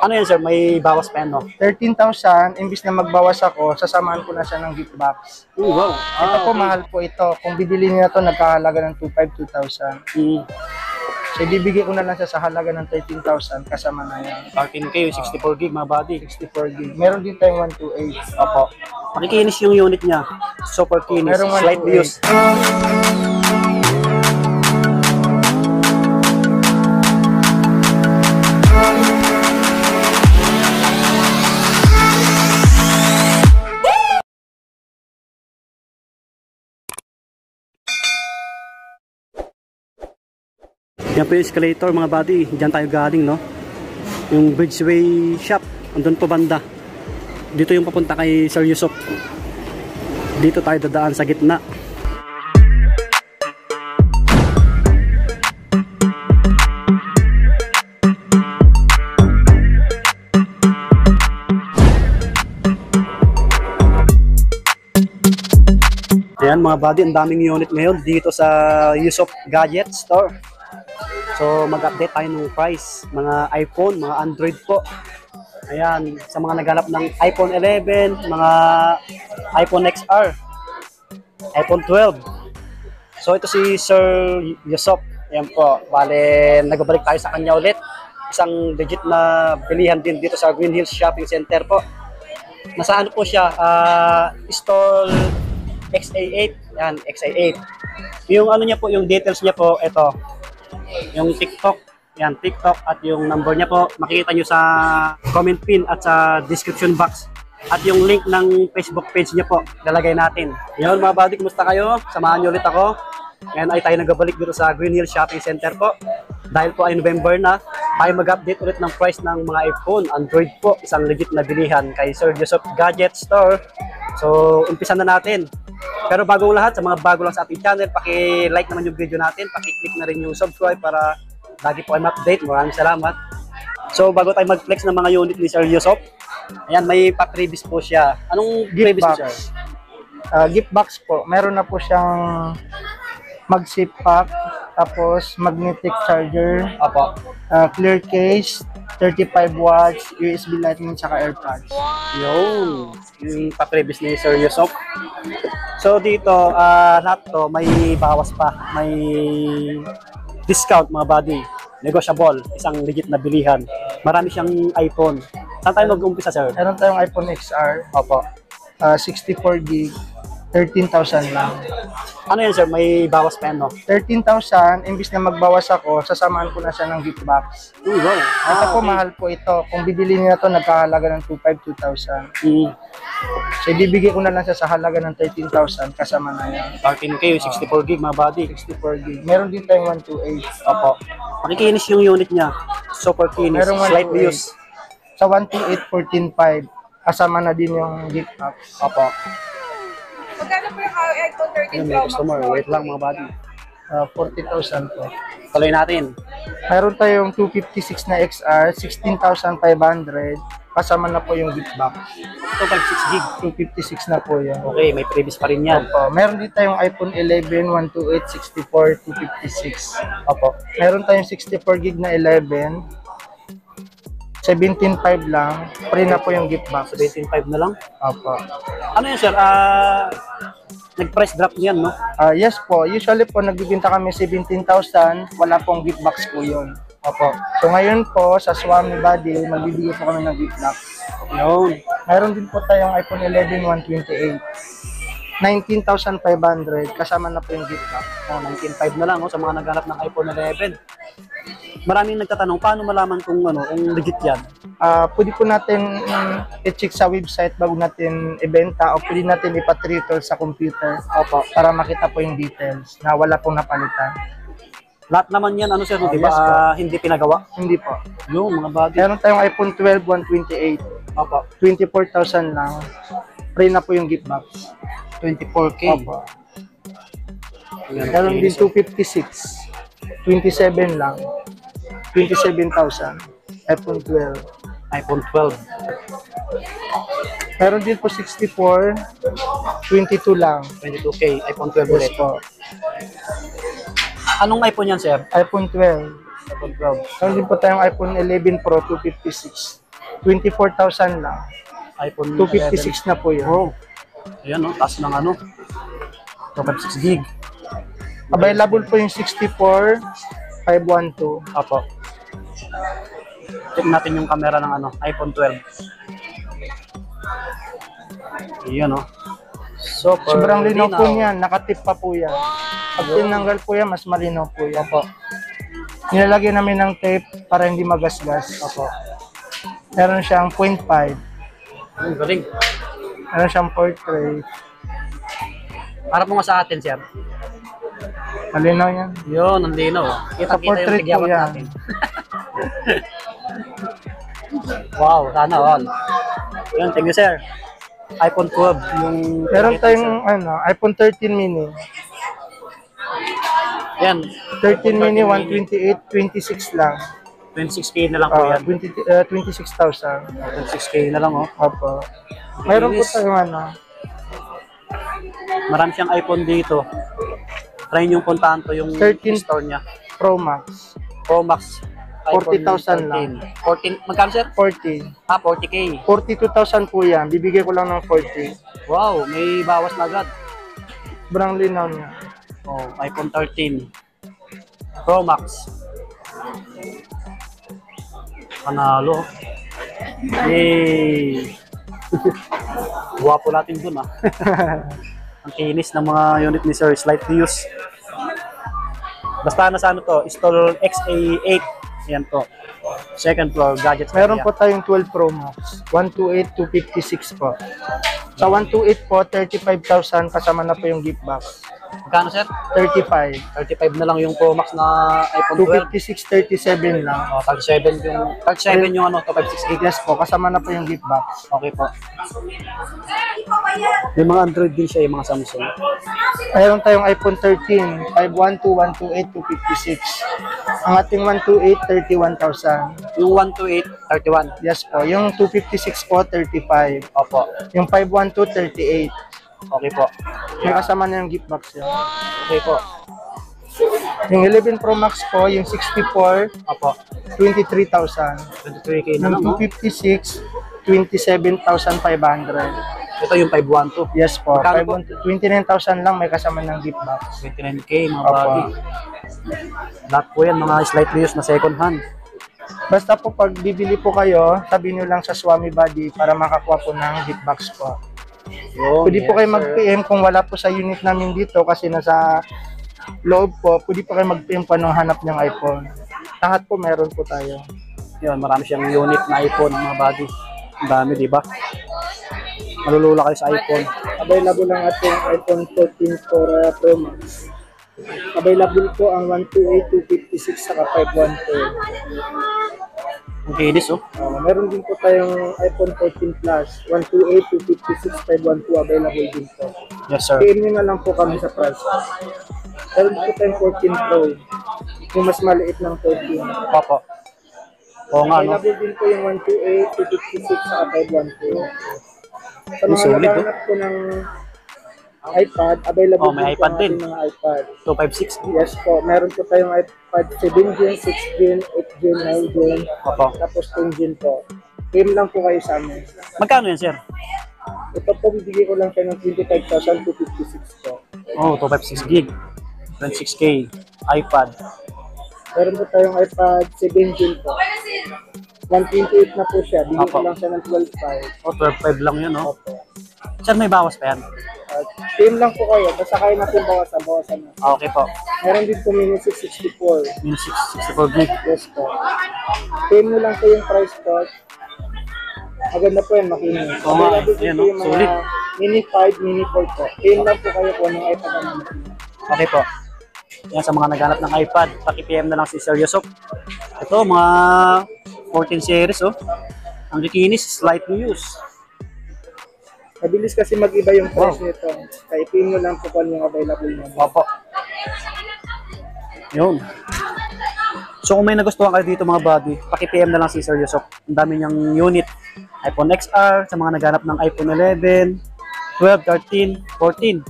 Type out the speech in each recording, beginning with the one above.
Ano yan, sir? May bawas pa yan, no? 13,000, imbis na magbawas ako, sasamahan ko na siya ng gift box. Wow. Ito po, mahal po ito. Kung bibili niya to, nagkahalaga ng 2,000. So, ibibigay ko na lang siya sa halaga ng 13,000 kasama na yan. 13K, 64 gig, mga buddy. 64 gig. Meron din tayong 128. Opo. Makikinis yung unit niya. Super kinis. Merong Slight 128. views. Yan po yung escalator, mga buddy. Diyan tayo galing, no? Yung Bridgeway shop. Andun po banda. Dito yung papunta kay Sir Yusuf. Dito tayo dadaan sa gitna. Ayan mga buddy, ang daming unit ngayon dito sa Yusuf Gadget Store. So mag-update tayo ng price, mga iPhone, mga Android po. Ayan, sa mga naghanap ng iPhone 11, mga iPhone XR, iPhone 12. So ito si Sir Yusuf. Ayan po, bale nagbabalik tayo sa kanya ulit. Isang legit na bilihan din dito sa Green Hills Shopping Center po. Nasa ano po siya, stall XA8. Yan, XA8. Yung ano niya po, yung details niya po, ito. Yung TikTok, yan, TikTok at yung number niya po, makikita nyo sa comment pin at sa description box. At yung link ng Facebook page niya po, lalagay natin. Yun mga buddy, kumusta kayo? Samahan nyo ulit ako. Ngayon ay tayo nagbabalik dito sa Green Hills Shopping Center po. Dahil po ay November na, tayo mag-update ulit ng price ng mga iPhone, Android po, isang legit na bilihan kay Sir Yusuf Gadget Store. So, umpisa na natin. Pero bago lahat, sa mga bago lang sa ating channel, paki-like naman yung video natin, paki-click na rin yung subscribe para lagi po kayo ma-update. Maraming salamat. So, bago tayo mag-flex ng mga unit ni Sir Yusuf, ayan, may pa-previous po siya. Anong Gift previous, box. sir? Gift box po. Meron na po siyang mag-zip pack, tapos magnetic charger, Opo. clear case, 35 watts, USB lightning, tsaka AirPods. Yung pa-previous ni Sir Yusuf. So dito, lahat to may bawas pa, may discount mga buddy. Negotiable, isang legit na bilihan. Marami siyang iPhone. Saan tayo mag-umpisa, sir? Meron tayong iPhone XR, Opo. 64 gig, 13,000 lang. Ano yan, sir? May bawas pa yan, no? 13,000, imbis na magbawas ako, sasamahan ko na siya ng gift box. Wow. Ito po, Okay. mahal po ito. Kung bibili niya to, nagkahalaga ng 2,000. So, ibibigay ko na lang siya sa halaga ng 13,000 kasama na yan. 13K, 64 gig mga buddy. 64 gig. Meron din tayong 128. Opo. Makikinis yung unit niya. Super kinis. Merong Slight 128. views. Sa 128, 14,500. Kasama na din yung gift box. Opo. Magkano po yung iPhone 13 Ayun, may Pro Max? customer. Wait lang mga buddy. 40,000 po. Tuloy natin. Meron tayong 256 na XR, 16,500. Kasama na po yung gift box. Total 6 gig. 256 na po yan. Okay, may previous pa rin yan. Opo. Meron din tayong iPhone 11, 128, 64, 256. Opo. Meron tayong 64 gig na 11. 17,500 lang. Free na po yung gift box. 17.5 na lang. Opo. Ano yan, sir? Nag-price drop niyan, no? Yes po. Usually po, nagbibinta kami 17,000. Wala pong gift box po yun. Opo. So ngayon po, sa Swami Body, magbibigay po kami ng gift box. Yun. Mayroon din po tayong iPhone 11, 128. 19,500. Kasama na po yung gift box. 19.5 na lang, oh, sa mga naghanap ng iPhone 11. Maraming nagtatanong, paano malaman kung legit yan? Pwede po natin i-check sa website bago natin ibenta o pwede natin ipatrital sa computer para makita po yung details na wala pong napalitan. Lahat naman yan, sir, di Yes ba? po. Hindi pinagawa. Hindi po. Yung mga buddy. Meron tayong iPhone 12, 128. Opo. 24,000 lang. Free na po yung gift box. 24K. Opo. Ayan, Meron din 256. 27 lang. 27,000. iPhone 12. iPhone 12. Meron din po 64. 22 lang. 22K. iPhone 12 ulit. Yes po. Anong iPhone yan, sir? iPhone 12. iPhone 12. Meron din po tayong iPhone 11 Pro 256. 24,000 lang. iPhone 256 na po yun. Pro. Ayan, no? Taas ng ano. 256 gig. Available po yung 64, 512. Opo. Check natin yung camera ng ano, iPhone 12. Ayan, no? Sobrang linaw po niyan, nakatip pa po yan. Pag tinanggal po yan, mas malinaw po yan. Opo. Nilalagyan namin ng tape para hindi magasgas. Opo. Meron siyang 0.5. Ang galing. Meron siyang portrait. Para po nga sa atin, sir. Malinaw yan. Yun, ang linaw. Kita-kita yung portrait po tigyawat yan. natin. Wow, sana all. Yun, thank you, sir. iPhone 12, yung... Meron tayong iPhone 13 mini. Yan, 13 mini, 128, 26 lang. 26K na lang po yan. 26,000. 26K na lang, oh. Opo. Meron po tayong Marami siyang iPhone dito. Try nyo puntahan to yung 13 store niya. Pro Max. Pro Max. 40,000 lang. 14, magkano, sir? 40. 40K. 42,000 po yan. Bibigay ko lang ng 40. Wow, may bawas na agad. Sobrang linaw niya. Oh, iPhone 13 Pro Max. Panalo. Yay! Guwapo natin dun, ah. Ang kinis ng mga unit ni Sir, slight views. Basta na sa ano to, Store XA8. Yan to. Second floor, gadgets. Meron area. po tayong 12 Pro Max. 128, 256 po. Sa 128 po, 35,000 kasama na po yung gift box. Magkano, sir? 35. 35 na lang yung Pro Max na iPhone 12. 256, 37 lang. Oh, 37 yung ano, 256 gig. Yes po, kasama na po yung gift box. Okay po. May mga Android din siya, yung mga Samsung. Mayroon tayong iPhone 13, 512, 128, 256. Ang ating 128, 31,000. Yung 128, 31. Yes po. Yung 256 po, 35. Opo. Yung 512, 38. Okay po. May kasama na yung gift box yan. Okay po. Yung 11 Pro Max po, yung 64, Opo. 23,000. 23K na Yung lang, oh. 256, 27,500. Ito yung 512. Yes po. Magkano po? 29,000 lang may kasama ng gift box. 29K, mga Opo. bagay. Lahat po yan, mga slight views na second hand. Basta po pag bibili po kayo, sabihin nyo lang sa Swami Buddy para makakuha po ng gift box po. Yun, Pwede po yes, kayo sir. mag-PM kung wala po sa unit namin dito kasi nasa loob po. Pwede po kayo mag-PM kung anong hanap niyang iPhone. Lahat po meron po tayo. Yun, marami siyang unit na iPhone, mga bagay. Ang dami, di ba? Malulula kayo sa iPhone. Available ang ating iPhone 14 Pro Max. Available po ang 128, 256 saka 512. Ang kinis, oh. Meron din po tayong iPhone 14 Plus, 128, 256, 512 available din po. Yes, sir. PM nyo na lang po kami sa price. Meron po tayong 14 Pro, yung mas maliit ng 14. Opo. Oo nga, no? Available din po yung 128, 256, saka 512. Sa mga Solid, oh. naghahanap po ng iPad, available Oh, may din po iPad ang din. ating mga iPad. 256. Yes po, meron po tayong iPad 7 Gen, 6 Gen, 8 Gen, 9 Gen, Opo. tapos 10 Gen po. PM lang po kayo sa amin. Magkano yan, sir? Ito po, bibigay ko lang kayo ng 25,256 po. Oh, 256 gig. 26K. iPad. Meron po tayong iPad 7 Gen po. 128 na po siya, bigay ko Opo. lang siya ng 12,500. Oh, 12.5 lang yun, oh. Opo. Sir, may bawas pa yan? PM lang po kayo, basta kayo natin bawasan na. Ah, okay po. Meron din po mini 664. Yung 64 gig. Yes po. PM mo lang po yung price po. Maganda po yan, makinis. Oo nga, Available din ayan, po oh, yung mga solid. mini 5, mini 4 po. PM lang po kayo kung anong iPad ang makinis. Okay po. Yan, sa mga naghanap ng iPad, paki-PM na lang si Sir Yusuf. Ito, mga 14 series, oh. Ang kikinis, slight views. Mabilis kasi mag-iba yung price nito. Kaya PM nyo lang po kung ano yung available nyo. Opo. Yun. So kung may nagustuhan kayo dito mga buddy, paki-PM na lang si Sir Yusuf. Ang dami niyang unit. iPhone XR, sa mga naghanap ng iPhone 11, 12, 13, 14.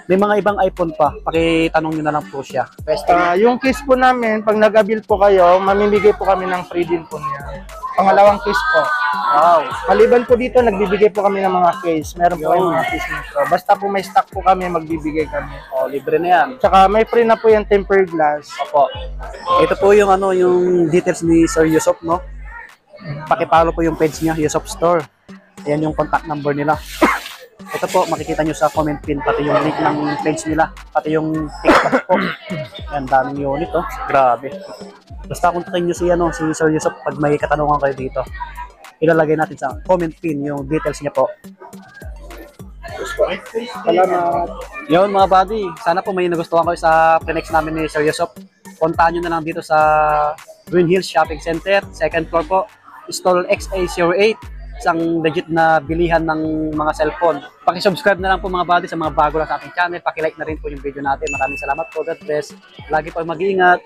May mga ibang iPhone pa. Pakitanong nyo na lang po siya. Best Yung case po namin, pag nag-avail po kayo, mamimigay po kami ng free din po niya. Pangalawang case po. Wow. Maliban po dito, nagbibigay po kami ng mga case. Meron po kayong mga case nito. Basta po may stock po kami, magbibigay kami. Oh, libre na yan. Tsaka may free na po yung tempered glass. Opo. Ito po yung ano, yung details ni Sir Yusop, no? Pakipalo po yung page niya, Yusop Store. Ayan yung contact number nila. Ito po, makikita nyo sa comment pin, pati yung link ng page nila, pati yung TikTok po. Ayan, daming unit, oh. Grabe. Basta kontakin nyo si, si Sir Yusop pag may katanungan kayo dito. Ilalagay natin sa comment pin yung details niya po. Salamat. Yun mga buddy, sana po may nagustuhan kayo sa pre-next namin ni Sir Yusop. Puntahan nyo na lang dito sa Green Hills Shopping Center, second floor po, stall XA08, isang legit na bilihan ng mga cellphone. Paki-subscribe na lang po mga buddy sa mga bago lang sa ating channel, paki-like na rin po yung video natin. Maraming salamat po, God bless. Lagi po mag-iingat.